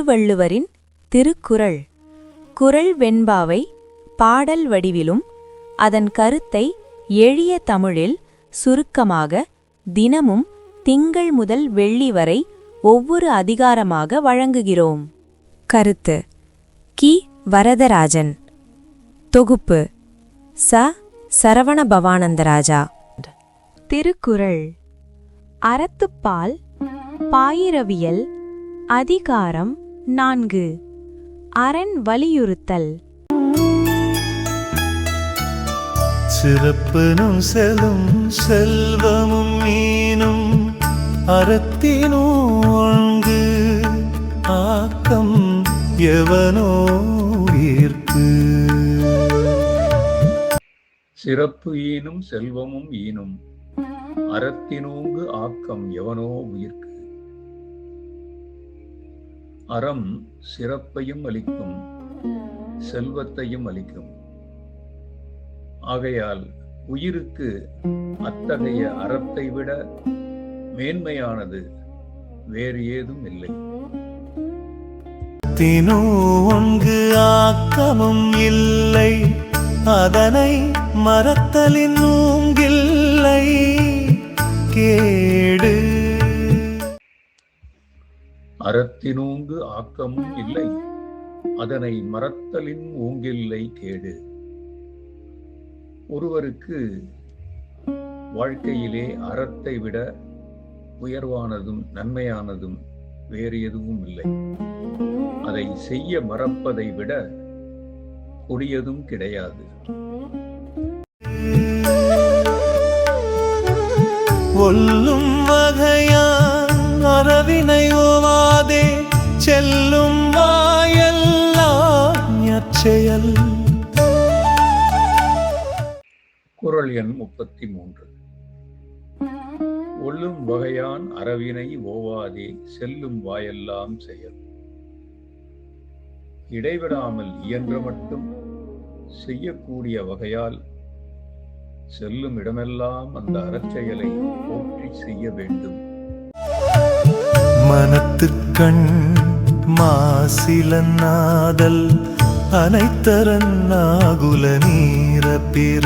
திருவள்ளுவரின் திருக்குறள். குறள் வெண்பாவை பாடல் வடிவிலும் அதன் கருத்தை எளிய தமிழில் சுருக்கமாக தினமும் திங்கள் முதல் வெள்ளி வரை ஒவ்வொரு அதிகாரமாக வழங்குகிறோம். கருத்து கி. வரதராஜன். தொகுப்பு ச. சரவணபவானந்தராஜா. திருக்குறள். அறத்துப்பால் பாயிரவியல். அதிகாரம் 4. அரண் வலியுறுத்தல். சிறப்பனும் செலும் செல்வமும் மீனும் அறத்தினோங்கு ஆக்கம் எவனோ ஈர்க்கு. சிறப்பு ஈனும் செல்வமும் ஈனும் அறத்தினோங்கு ஆக்கம் எவனோ உயிர்க்கு. அறம் சிறப்பையும் அளிக்கும், செல்வத்தையும் அளிக்கும். ஆகையால் உயிருக்கு அத்தகைய அறத்தை விட மேன்மையானது வேறு ஏதும் இல்லை. தினோங்கு ஆக்கமும் இல்லை, அதனை மறத்தலின் ஊங்கில்லை கேடு. அறத்தினூங்கு ஆக்கமும் இல்லை, அதனை மறத்தலின் ஊங்கில்லை கேடு. ஒருவருக்கு வாழ்க்கையிலே அறத்தை விட உயர்வானதும் நன்மையானதும் வேறு எதுவும் இல்லை. அதை செய்ய மறப்பதை விட கொடியதும் கிடையாது. ஒல்லும் வகையான் அறவினை ஓவாதே செல்லும் வாயெல்லாம் செயல். குறள் எண் 33. ஒல்லும் வகையான் அறவினை ஓவாதே செல்லும் வாயெல்லாம் செயல். இடைவிடாமல் இயன்ற மட்டும் செய்யக்கூடிய வகையால் செல்லும் இடமெல்லாம் அந்த அறச்செயலை போற்றி செய்ய வேண்டும். மனத்துக்கண் மாசிலநாதல் அனைத்தரன் ஆகுல நீர பிற.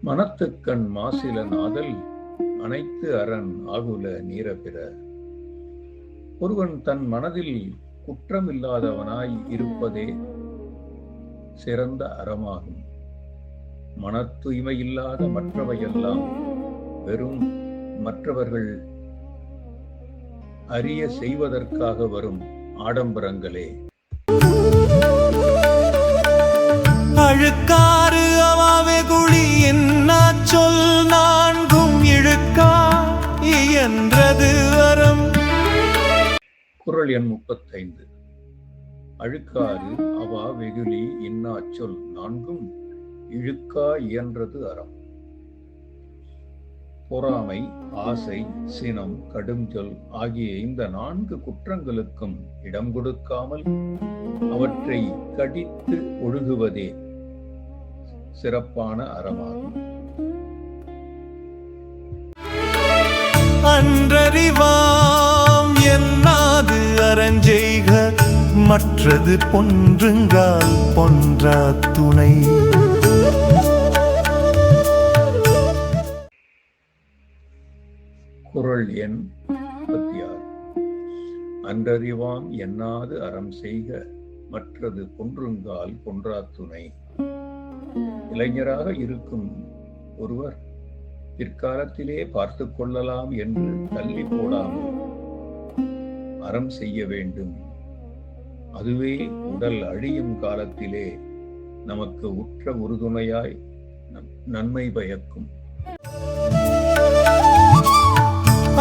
மனத்துக்கண் மாசிலனாதல் அனைத்து அரண் ஆகுல நீர பிற. ஒருவன் தன் மனதில் குற்றமில்லாதவனாய் இருப்பதே சிறந்த அறமாகும். மன தூய்மையில்லாத மற்றவையெல்லாம் வெறும் மற்றவர்கள் அறிய செய்வதற்காக வரும் ஆடம்பரங்களே. அழுக்காறு அவாவே குழி என்ன சொல் நான்கும் இழுக்கா என்றது அறம். குறள் எண் 35. அழுக்காறு அவா வெகுளி இன்னா சொல் நான்கும் இழுக்கா இயன்றது அறம். பொறாமை, ஆசை, சினம், கடுஞ்சொல் ஆகிய இந்த 4 குற்றங்களுக்கும் இடம் கொடுக்காமல் அவற்றை கடித்து ஒழுகுவதே சிறப்பான அறமாகும். அன்றறிவாம் என்னாது அறஞ்செய்க மற்றது பொன்றுங்கால் பொன்றா துணை. குறள் எண் 36. அன்றறிவாம் எண்ணாது அறம் செய்க மற்றது பொன்றுங்கால் பொன்றா துணை. இளைஞராக இருக்கும் ஒருவர் பிற்காலத்திலே பார்த்து கொள்ளலாம் என்று தள்ளி போடாமல் அறம் செய்ய வேண்டும். அதுவே உடல் அழியும் காலத்திலே நமக்கு உற்ற உறுதுணையாய் நன்மை பயக்கும்.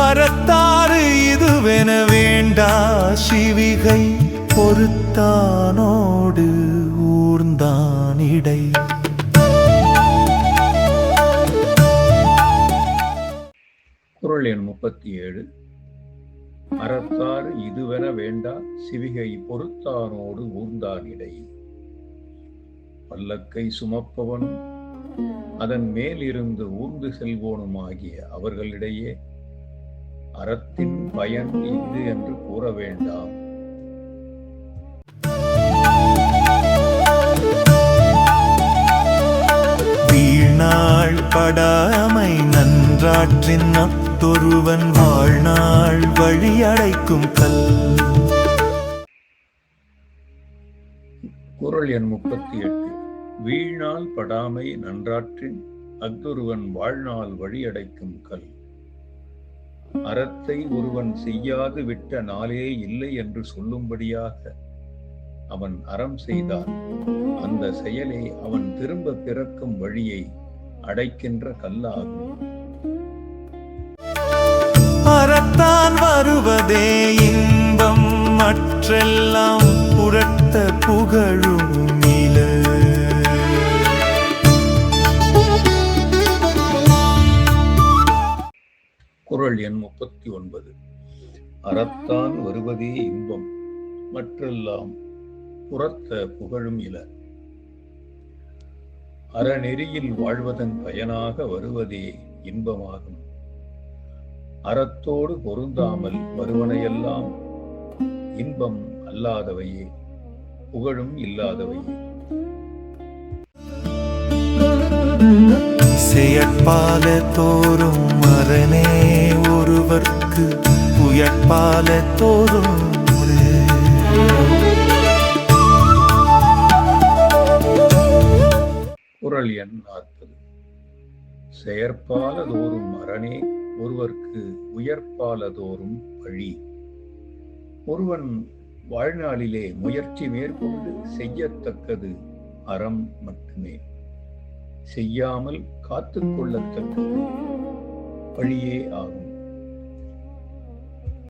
அறத்தாறு இதுவென வேண்டா சிவிகை பொறுத்தானோடு ஊர்ந்தான் இடை. குறள் எண் 37. அறத்தாறு இதுவென வேண்டா சிவிகை பொறுத்தானோடு ஊர்ந்தான் இடை. பல்லக்கை சுமப்பவனும் அதன் மேலிருந்து ஊர்ந்து செல்வோனுமாகிய அவர்களிடையே அறத்தின் பயன் இது என்று கூற வேண்டாம். வீழ்நாள் படாமை நன்றாற்றின் அத்தொருவன் வாழ்நாள் வழியடைக்கும் கல். குறள் எண் 38. வீழ்நாள் படாமை நன்றாற்றின் அஃதொருவன் வாழ்நாள் வழியடைக்கும் கல். அறத்தை ஒருவன் செய்யாது விட்ட நாளே இல்லை என்று சொல்லும்படியாக அவன் அறம் செய்தால் அந்த செயலே அவன் திரும்ப பிறக்கும் வழியை அடைக்கின்ற கல்லாகும். அறத்தான் வருவதே இன்பம், மற்றெல்லாம் புரட்ட புகழும் இல. குறள் எண் 39. அறத்தான் வருவதே இன்பம், மற்றெல்லாம் புறத்த புகழும் இல. அறநெறியில் வாழ்வதன் பயனாக வருவதே இன்பமாகும். அறத்தோடு பொருந்தாமல் வருவனையெல்லாம் இன்பம் அல்லாதவையே, புகழும் இல்லாதவையே. செயற்பால தோறும் அரணே ஒருவர்க்கு உயர்பால தோறும் குறள் எண் 40. செயற்பாலதோறும் அரணே ஒருவர்க்கு உயர்பாலதோறும் பழி. ஒருவன் வாழ்நாளிலே முயற்சி மேற்கொண்டு செய்யத்தக்கது அறம் மட்டுமே. செய்யாமல் காத்துக்கொள்ளத்தக்கது பழியே ஆகும்.